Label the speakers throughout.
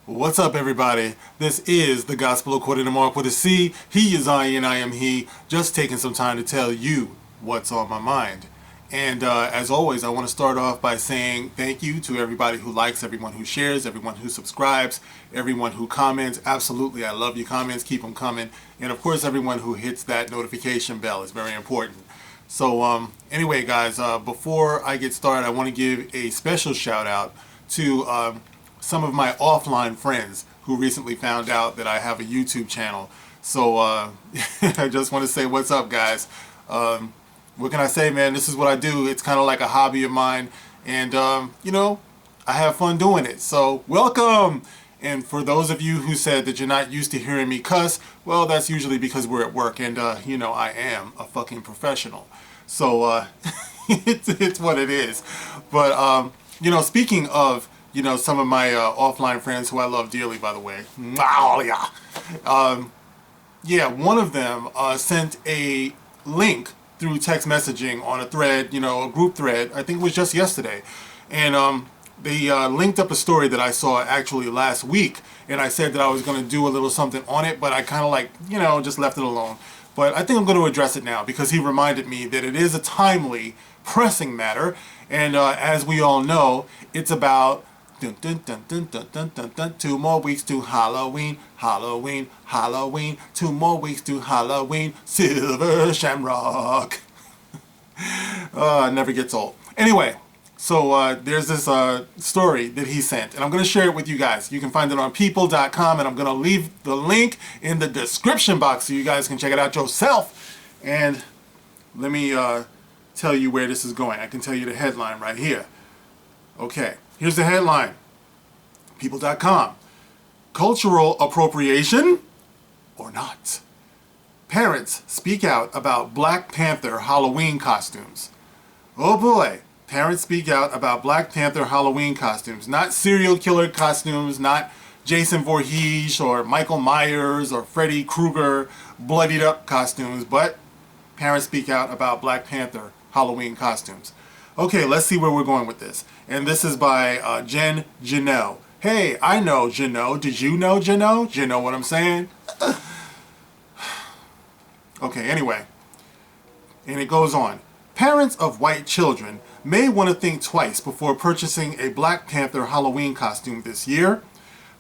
Speaker 1: What's up, everybody? This is the Gospel according to Mark with a C. He is I and I am he. Just taking some time to tell you what's on my mind. And as always, I want to start off by saying thank you to everybody who likes, everyone who shares, everyone who subscribes, everyone who comments. Absolutely, I love your comments. Keep them coming. And of course, everyone who hits that notification bell is very important. So anyway, guys, before I get started, I want to give a special shout out to some of my offline friends who recently found out that I have a YouTube channel. So I just want to say what's up, guys. What can I say, man? This is what I do. It's kind of like a hobby of mine, and you know, I have fun doing it. So welcome. And for those of you who said that you're not used to hearing me cuss, well, that's usually because we're at work, and you know, I am a fucking professional. So it's what it is. But you know, speaking of, you know, some of my offline friends who I love dearly, by the way. Yeah, one of them sent a link through text messaging on a thread, you know, a group thread. I think it was just yesterday. And they linked up a story that I saw actually last week. And I said that I was going to do a little something on it, but I kind of like, you know, just left it alone. But I think I'm going to address it now because he reminded me that it is a timely, pressing matter. And as we all know, it's about dun, dun, dun, dun, dun, dun, dun, dun. 2 more weeks to Halloween, Halloween, Halloween. 2 more weeks to Halloween, Silver Shamrock. It never gets old. Anyway, so there's this story that he sent, and I'm going to share it with you guys. You can find it on people.com, and I'm going to leave the link in the description box so you guys can check it out yourself. And let me tell you where this is going. I can tell you the headline right here. Okay. Here's the headline. People.com. Cultural appropriation or not? Parents speak out about Black Panther Halloween costumes. Oh boy. Parents speak out about Black Panther Halloween costumes. Not serial killer costumes, not Jason Voorhees or Michael Myers or Freddy Krueger bloodied up costumes, but parents speak out about Black Panther Halloween costumes. Okay, let's see where we're going with this. And this is by Jen Janot. Hey, I know Janot. Did you know Janot? Do you know what I'm saying? Okay, anyway. And it goes on. Parents of white children may want to think twice before purchasing a Black Panther Halloween costume this year.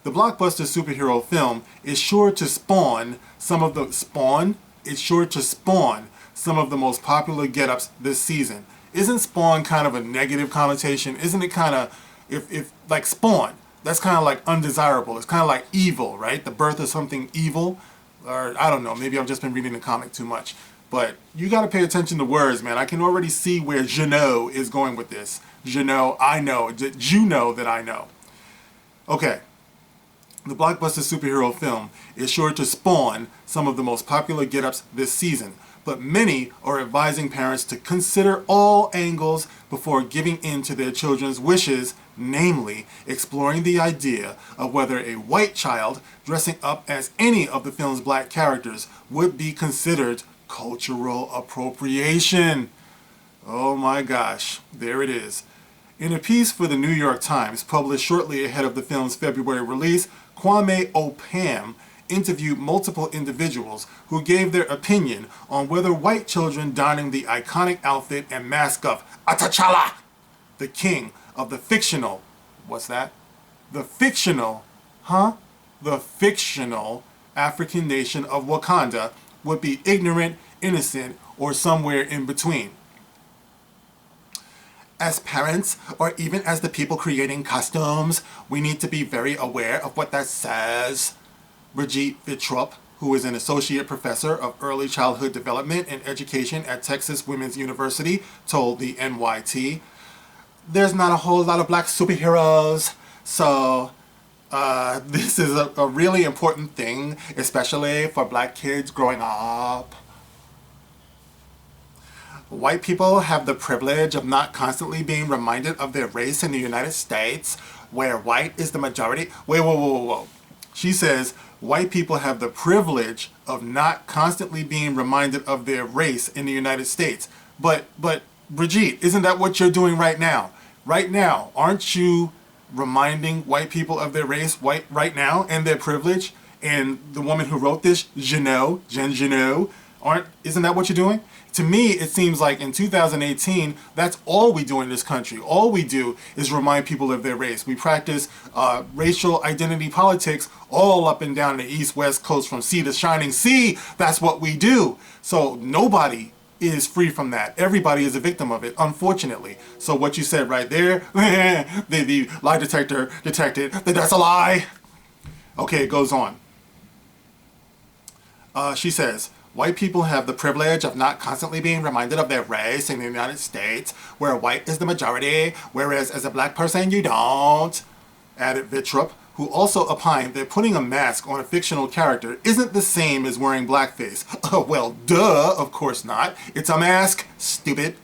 Speaker 1: The blockbuster superhero film is sure to spawn some of the most popular get-ups this season. Isn't spawn kind of a negative connotation? Isn't it kind of, if like spawn, that's kind of like undesirable. It's kind of like evil, right? The birth of something evil. Or I don't know, maybe I've just been reading the comic too much. But you got to pay attention to words, man. I can already see where Janot is going with this. Janot, I know. Did you know that I know? Okay. The blockbuster superhero film is sure to spawn some of the most popular get-ups this season. But many are advising parents to consider all angles before giving in to their children's wishes, namely exploring the idea of whether a white child dressing up as any of the film's black characters would be considered cultural appropriation. Oh my gosh, there it is. In a piece for the New York Times published shortly ahead of the film's February release, Kwame Opam interviewed multiple individuals who gave their opinion on whether white children donning the iconic outfit and mask of T'Challa, the king of the fictional, what's that? The fictional African nation of Wakanda would be ignorant, innocent, or somewhere in between. As parents, or even as the people creating costumes, we need to be very aware of what that says. Brigitte Vittrup, who is an associate professor of early childhood development and education at Texas Women's University, told the NYT, "There's not a whole lot of black superheroes, so this is a really important thing, especially for black kids growing up. White people have the privilege of not constantly being reminded of their race in the United States, where white is the majority." Wait, whoa. She says, white people have the privilege of not constantly being reminded of their race in the United States. But Brigitte, isn't that what you're doing right now? Right now, aren't you reminding white people of their race right now and their privilege. And the woman who wrote this, Jen Genot, isn't that what you're doing? To me, it seems like in 2018, that's all we do in this country. All we do is remind people of their race. We practice racial identity politics all up and down the East, West Coast from sea to shining sea. That's what we do. So nobody is free from that. Everybody is a victim of it, unfortunately. So what you said right there, the lie detector detected that that's a lie. Okay, it goes on. She says, white people have the privilege of not constantly being reminded of their race in the United States, where white is the majority, whereas as a black person you don't, added Vitrup, who also opined that putting a mask on a fictional character isn't the same as wearing blackface. Well, duh, of course not. It's a mask, stupid.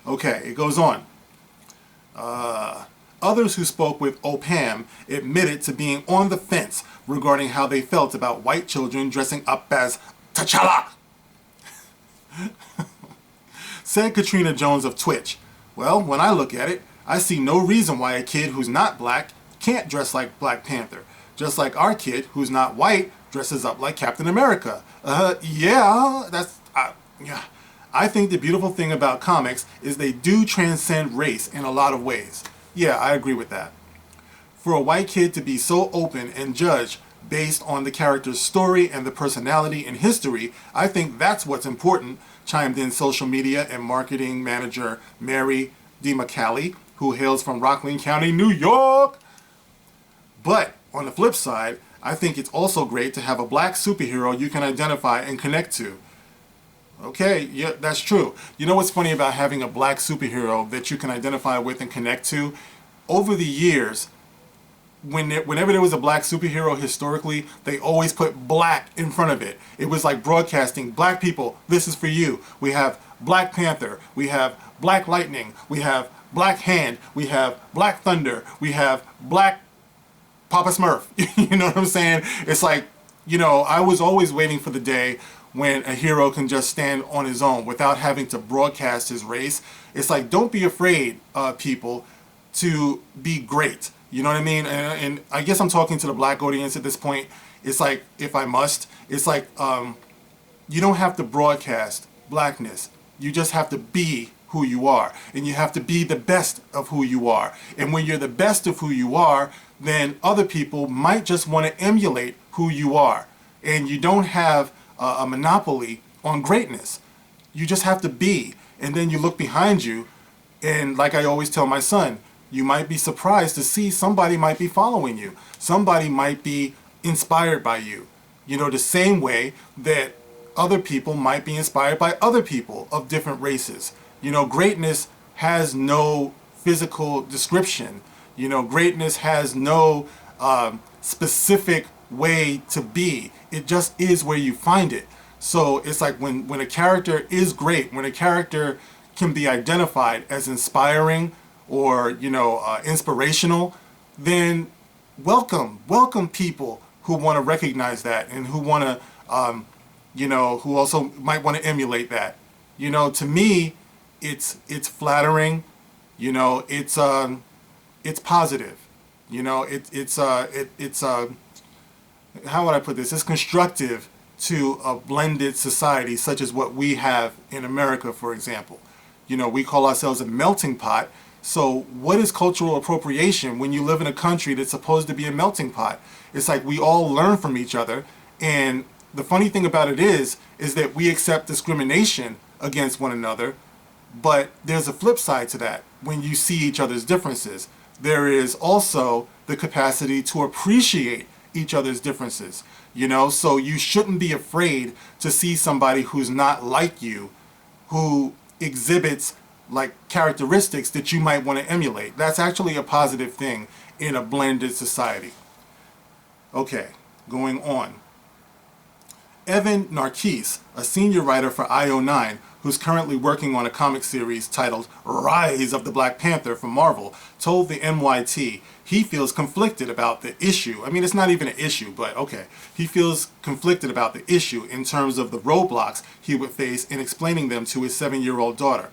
Speaker 1: Okay, it goes on. Others who spoke with OPAM admitted to being on the fence regarding how they felt about white children dressing up as T'Challa. Said Katrina Jones of Twitch, well, when I look at it, I see no reason why a kid who's not black can't dress like Black Panther, just like our kid who's not white dresses up like Captain America. Yeah. I think the beautiful thing about comics is they do transcend race in a lot of ways. Yeah, I agree with that. For a white kid to be so open and judge based on the character's story and the personality and history, I think that's what's important, chimed in social media and marketing manager Mary DeMcCallie, who hails from Rockland County, New York. But on the flip side, I think it's also great to have a black superhero you can identify and connect to. Okay, yeah, that's true. You know what's funny about having a black superhero that you can identify with and connect to? Over the years, whenever there was a black superhero historically, they always put black in front of it. It was like broadcasting, black people, this is for you. We have Black Panther, we have Black Lightning, we have Black Hand, we have Black Thunder, we have Black Papa Smurf. You know what I'm saying? It's like, I was always waiting for the day when a hero can just stand on his own without having to broadcast his race. It's like, don't be afraid, people, to be great. You know what I mean? And I guess I'm talking to the black audience at this point. It's like, if I must, it's like, you don't have to broadcast blackness. You just have to be who you are. And you have to be the best of who you are. And when you're the best of who you are, then other people might just want to emulate who you are. And you don't have a monopoly on greatness. You just have to be. And then you look behind you, and like I always tell my son, you might be surprised to see somebody might be following you. Somebody might be inspired by you. The same way that other people might be inspired by other people of different races. Greatness has no physical description. Greatness has no specific way to be. It just is where you find it. So it's like when a character is great, when a character can be identified as inspiring or, inspirational, then welcome people who want to recognize that and who want to, who also might want to emulate that. To me, it's flattering. It's positive. It's how would I put this? It's constructive to a blended society such as what we have in America, for example. We call ourselves a melting pot. So what is cultural appropriation when you live in a country that's supposed to be a melting pot? It's like we all learn from each other. And the funny thing about it is that we accept discrimination against one another. But there's a flip side to that. When you see each other's differences, there is also the capacity to appreciate each other's differences. So you shouldn't be afraid to see somebody who's not like you, who exhibits like characteristics that you might want to emulate. That's actually a positive thing in a blended society. Okay, going on. Evan Narkis, a senior writer for IO9, who's currently working on a comic series titled Rise of the Black Panther from Marvel, told the NYT he feels conflicted about the issue. I mean, it's not even an issue, but okay. He feels conflicted about the issue in terms of the roadblocks he would face in explaining them to his 7-year-old daughter.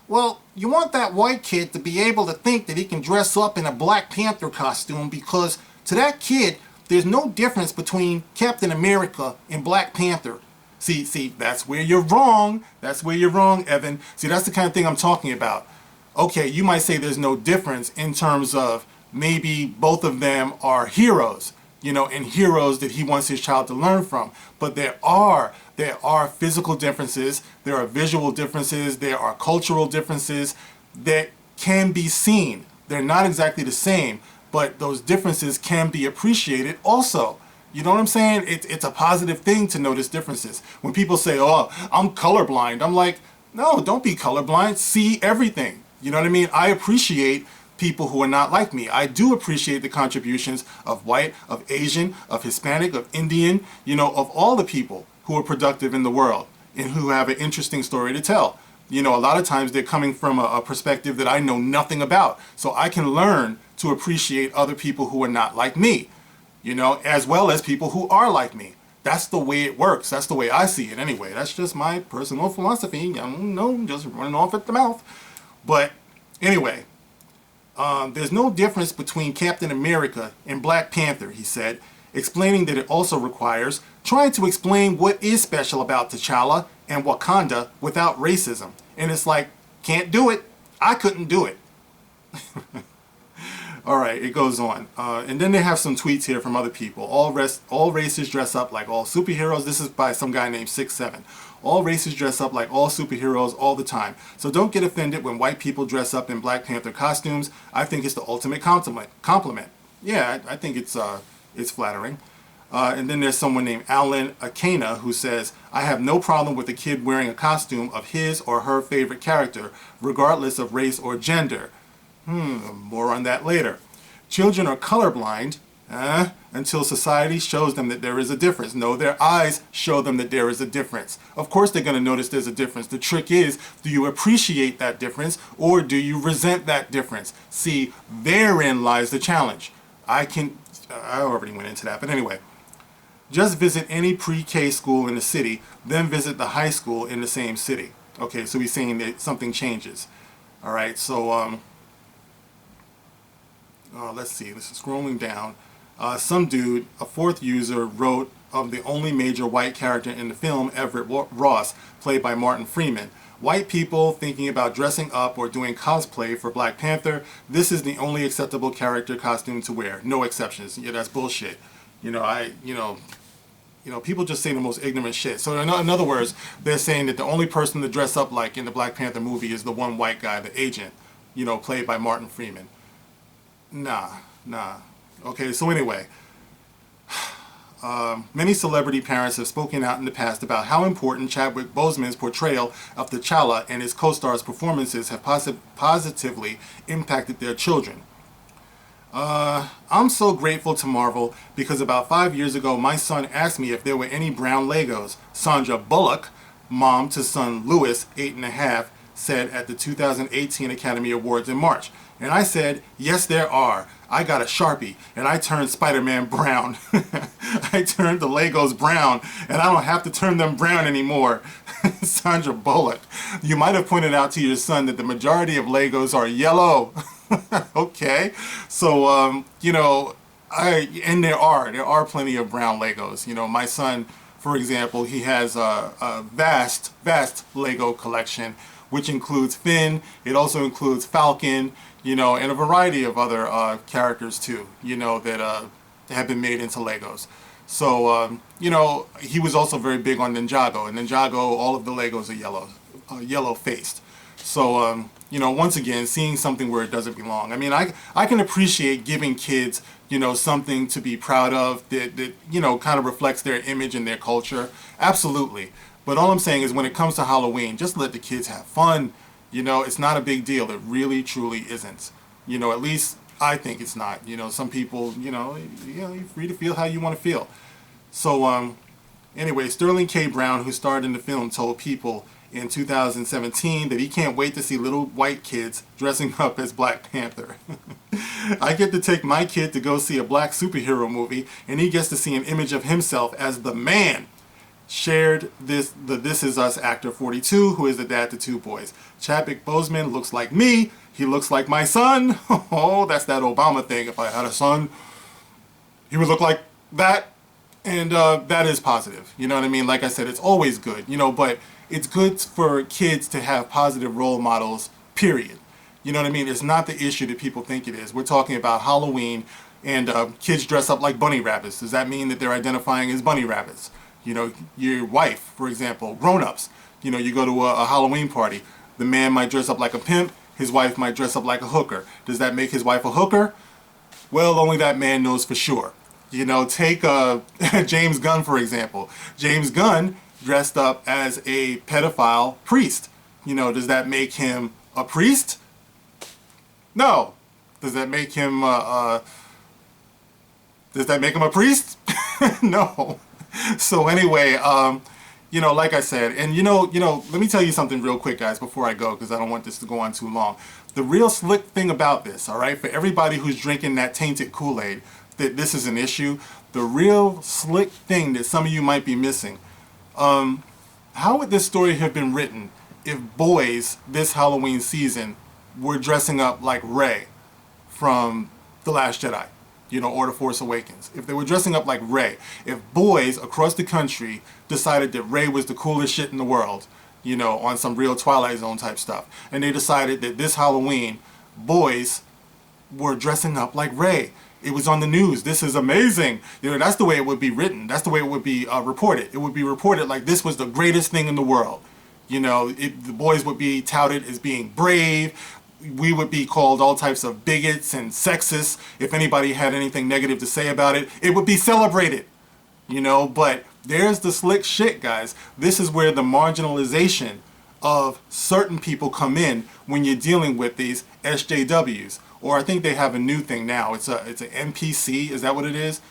Speaker 1: Well, you want that white kid to be able to think that he can dress up in a Black Panther costume, because to that kid, there's no difference between Captain America and Black Panther. See, that's where you're wrong. That's where you're wrong, Evan. See, that's the kind of thing I'm talking about. Okay, you might say there's no difference in terms of maybe both of them are heroes, and heroes that he wants his child to learn from. But there are physical differences, there are visual differences, there are cultural differences that can be seen. They're not exactly the same, but those differences can be appreciated also. You know what I'm saying? It's a positive thing to notice differences. When people say, oh, I'm colorblind, I'm like, no, don't be colorblind. See everything. You know what I mean? I appreciate people who are not like me. I do appreciate the contributions of white, of Asian, of Hispanic, of Indian, of all the people who are productive in the world and who have an interesting story to tell. A lot of times they're coming from a perspective that I know nothing about. So I can learn to appreciate other people who are not like me, as well as people who are like me. That's the way it works. That's the way I see it anyway. That's just my personal philosophy. I don't know, just running off at the mouth. But anyway, there's no difference between Captain America and Black Panther, he said, explaining that it also requires trying to explain what is special about T'Challa and Wakanda without racism. And it's like, can't do it. I couldn't do it. All right, it goes on. And then they have some tweets here from other people. All races dress up like all superheroes. This is by some guy named 67. All races dress up like all superheroes all the time. So don't get offended when white people dress up in Black Panther costumes. I think it's the ultimate compliment. Yeah, I think it's flattering. And then there's someone named Alan Akena who says, I have no problem with a kid wearing a costume of his or her favorite character, regardless of race or gender. More on that later. Children are colorblind until society shows them that there is a difference. No, their eyes show them that there is a difference. Of course they're going to notice there's a difference. The trick is, do you appreciate that difference or do you resent that difference? See, therein lies the challenge. I already went into that, but anyway. Just visit any pre-K school in the city, then visit the high school in the same city. Okay, so he's saying that something changes. All right, so let's see, this is scrolling down. Some dude, a fourth user, wrote of the only major white character in the film, Everett Ross, played by Martin Freeman. White people thinking about dressing up or doing cosplay for Black Panther, this is the only acceptable character costume to wear. No exceptions. Yeah, that's bullshit. People just say the most ignorant shit. So in other words, they're saying that the only person to dress up like in the Black Panther movie is the one white guy, the agent, played by Martin Freeman. Nah. Okay, so anyway, many celebrity parents have spoken out in the past about how important Chadwick Boseman's portrayal of T'Challa and his co-stars' performances have positively impacted their children. I'm so grateful to Marvel because about 5 years ago my son asked me if there were any brown Legos. Sandra Bullock, mom to son Lewis, 8.5, said at the 2018 Academy Awards in March. And I said, yes there are. I got a Sharpie and I turned Spider-Man brown. I turned the Legos brown and I don't have to turn them brown anymore. Sandra Bullock. You might have pointed out to your son that the majority of Legos are yellow. Okay, so there are plenty of brown Legos. My son, for example, he has a vast Lego collection, which includes Finn. It also includes Falcon, and a variety of other characters too, that have been made into Legos. So he was also very big on Ninjago, and Ninjago, all of the Legos are yellow faced. So once again, seeing something where it doesn't belong. I mean, I can appreciate giving kids, something to be proud of that kind of reflects their image and their culture. Absolutely. But all I'm saying is when it comes to Halloween, just let the kids have fun. It's not a big deal. It really, truly isn't. At least I think it's not. Some people, you're free to feel how you want to feel. So, anyway, Sterling K. Brown, who starred in the film, told People in 2017 that he can't wait to see little white kids dressing up as Black Panther. I get to take my kid to go see a black superhero movie, and he gets to see an image of himself as the man. shared the This Is Us actor 42, who is the dad to two boys. Chadwick Boseman looks like me. He looks like my son. Oh, that's that Obama thing. If I had a son, he would look like that. And that is positive. You know what I mean? Like I said, it's always good, you know, but it's good for kids to have positive role models, period. You know what I mean? It's not the issue that people think it is. We're talking about Halloween and kids dress up like bunny rabbits. Does that mean that they're identifying as bunny rabbits? You know, your wife, for example, grown-ups, you know, you go to a Halloween party. The man might dress up like a pimp. His wife might dress up like a hooker. Does that make his wife a hooker? Well, only that man knows for sure. You know, take James Gunn, for example. James Gunn dressed up as a pedophile priest. You know, does that make him a priest? No. Does that make him a priest? No. So anyway, you know, like I said, and you know, let me tell you something real quick, guys, before I go, because I don't want this to go on too long. The real slick thing about this, all right, for everybody who's drinking that tainted Kool-Aid, that this is an issue, the real slick thing that some of you might be missing, how would this story have been written if boys this Halloween season were dressing up like Rey from The Last Jedi, you know, or The Force Awakens? If they were dressing up like Rey, if boys across the country decided that Rey was the coolest shit in the world, you know, on some real Twilight Zone type stuff, and they decided that this Halloween, boys were dressing up like Rey. It was on the news. This is amazing. You know, that's the way it would be written. That's the way it would be reported. It would be reported like this was the greatest thing in the world. You know, the boys would be touted as being brave. We would be called all types of bigots and sexists. If anybody had anything negative to say about it, it would be celebrated. You know, but there's the slick shit, guys. This is where the marginalization of certain people come in when you're dealing with these SJWs. Or I think they have a new thing now. It's an NPC. Is that what it is?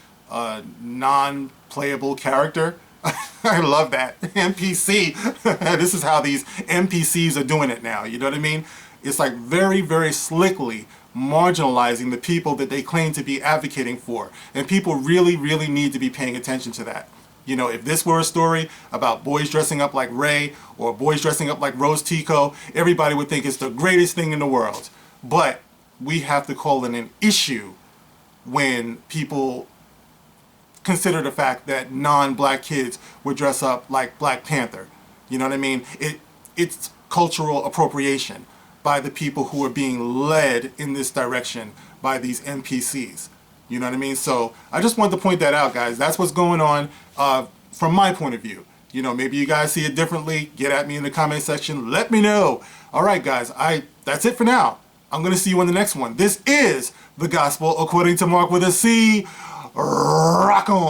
Speaker 1: Non-playable character. I love that. NPC. This is how these NPCs are doing it now. You know what I mean? It's like very, very slickly marginalizing the people that they claim to be advocating for. And people really, really need to be paying attention to that. You know, if this were a story about boys dressing up like Rey or boys dressing up like Rose Tico, everybody would think it's the greatest thing in the world. But we have to call it an issue when people consider the fact that non-black kids would dress up like Black Panther. You know what I mean? It's cultural appropriation by the people who are being led in this direction by these NPCs. You know what I mean? So I just wanted to point that out, guys. That's what's going on from my point of view. You know, maybe you guys see it differently. Get at me in the comment section. Let me know. All right, guys. That's it for now. I'm going to see you in the next one. This is The Gospel According to Mark with a C. Rock on.